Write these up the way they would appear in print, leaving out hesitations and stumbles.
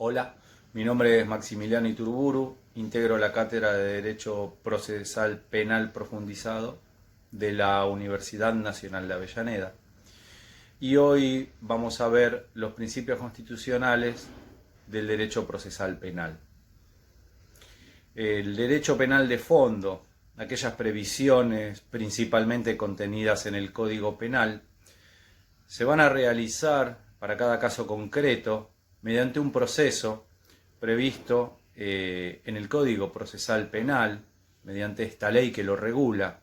Hola, mi nombre es Maximiliano Iturburu, integro la Cátedra de Derecho Procesal Penal Profundizado de la Universidad Nacional de Avellaneda. Y hoy vamos a ver los principios constitucionales del derecho procesal penal. El derecho penal de fondo, aquellas previsiones principalmente contenidas en el Código Penal, se van a realizar para cada caso concreto mediante un proceso previsto en el Código Procesal Penal, mediante esta ley que lo regula,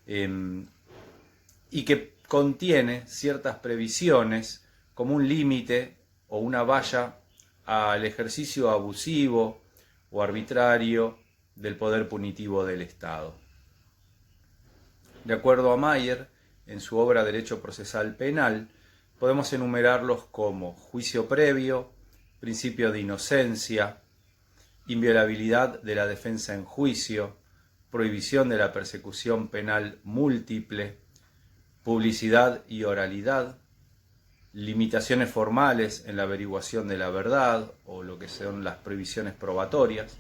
y que contiene ciertas previsiones como un límite o una valla al ejercicio abusivo o arbitrario del poder punitivo del Estado. De acuerdo a Mayer, en su obra Derecho Procesal Penal, podemos enumerarlos como juicio previo, principio de inocencia, inviolabilidad de la defensa en juicio, prohibición de la persecución penal múltiple, publicidad y oralidad, limitaciones formales en la averiguación de la verdad o lo que son las prohibiciones probatorias,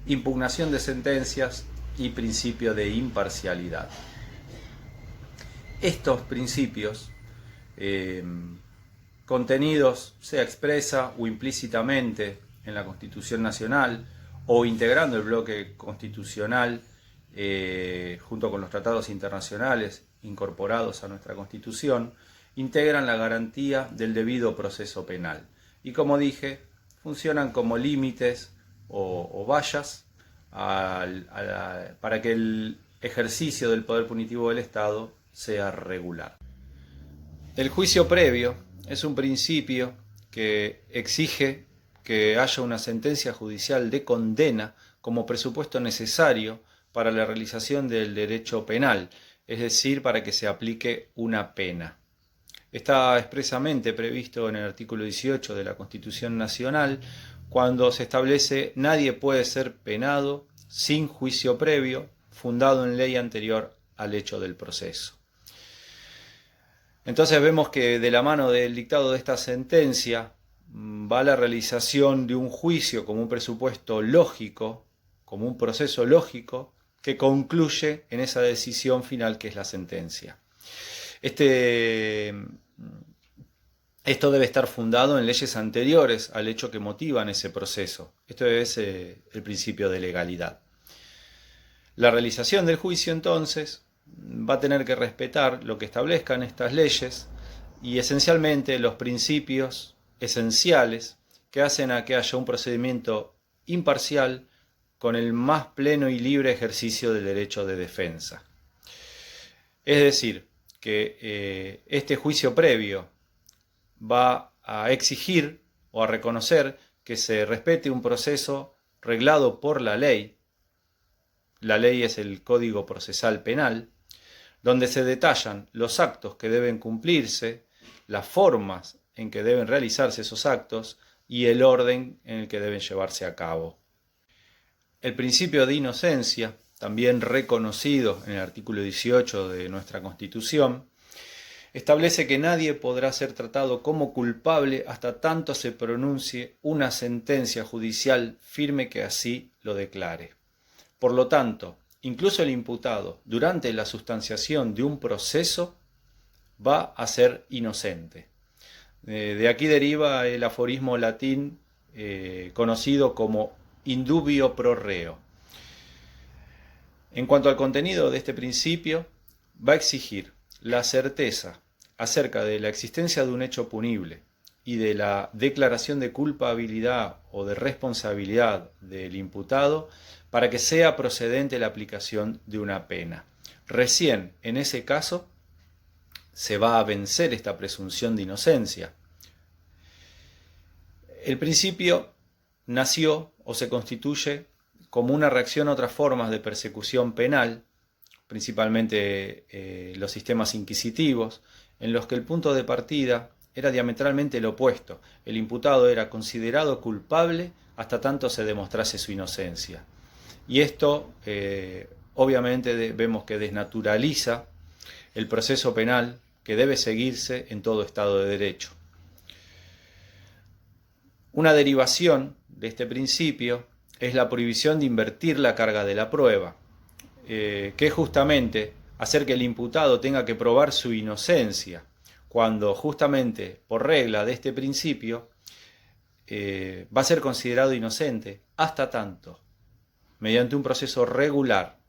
impugnación de sentencias y principio de imparcialidad. Estos principios, contenidos sea expresa o implícitamente en la Constitución Nacional o integrando el bloque constitucional junto con los tratados internacionales incorporados a nuestra Constitución, integran la garantía del debido proceso penal. Y como dije, funcionan como límites o vallas para que el ejercicio del poder punitivo del Estado sea regular. El juicio previo es un principio que exige que haya una sentencia judicial de condena como presupuesto necesario para la realización del derecho penal, es decir, para que se aplique una pena. Está expresamente previsto en el artículo 18 de la Constitución Nacional cuando se establece: nadie puede ser penado sin juicio previo fundado en ley anterior al hecho del proceso. Entonces vemos que de la mano del dictado de esta sentencia va la realización de un juicio como un presupuesto lógico, como un proceso lógico que concluye en esa decisión final que es la sentencia. Esto debe estar fundado en leyes anteriores al hecho que motivan ese proceso. Esto es el principio de legalidad. La realización del juicio, entonces, va a tener que respetar lo que establezcan estas leyes y esencialmente los principios esenciales que hacen a que haya un procedimiento imparcial con el más pleno y libre ejercicio del derecho de defensa. Es decir, que este juicio previo va a exigir o a reconocer que se respete un proceso reglado por la ley. La ley es el Código Procesal Penal, donde se detallan los actos que deben cumplirse, las formas en que deben realizarse esos actos y el orden en el que deben llevarse a cabo. El principio de inocencia, también reconocido en el artículo 18 de nuestra Constitución, establece que nadie podrá ser tratado como culpable hasta tanto se pronuncie una sentencia judicial firme que así lo declare. Por lo tanto, incluso el imputado, durante la sustanciación de un proceso, va a ser inocente. De aquí deriva el aforismo latín conocido como indubio pro reo. En cuanto al contenido de este principio, va a exigir la certeza acerca de la existencia de un hecho punible y de la declaración de culpabilidad o de responsabilidad del imputado para que sea procedente la aplicación de una pena. Recién, en ese caso, se va a vencer esta presunción de inocencia. El principio nació o se constituye como una reacción a otras formas de persecución penal, principalmente los sistemas inquisitivos, en los que el punto de partida era diametralmente el opuesto. El imputado era considerado culpable hasta tanto se demostrase su inocencia. Y esto, obviamente, vemos que desnaturaliza el proceso penal que debe seguirse en todo Estado de Derecho. Una derivación de este principio es la prohibición de invertir la carga de la prueba, que es justamente hacer que el imputado tenga que probar su inocencia, cuando justamente por regla de este principio va a ser considerado inocente hasta tanto, mediante un proceso regular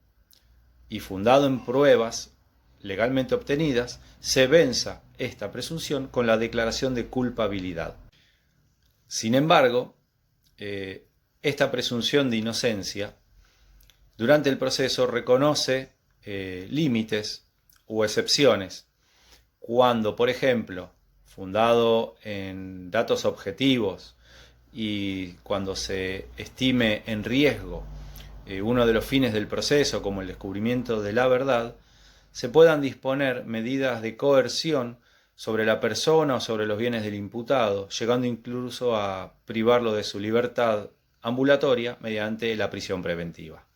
y fundado en pruebas legalmente obtenidas, se venza esta presunción con la declaración de culpabilidad. Sin embargo, esta presunción de inocencia durante el proceso reconoce límites u excepciones. Cuando, por ejemplo, fundado en datos objetivos y cuando se estime en riesgo uno de los fines del proceso, como el descubrimiento de la verdad, se puedan disponer medidas de coerción sobre la persona o sobre los bienes del imputado, llegando incluso a privarlo de su libertad ambulatoria mediante la prisión preventiva.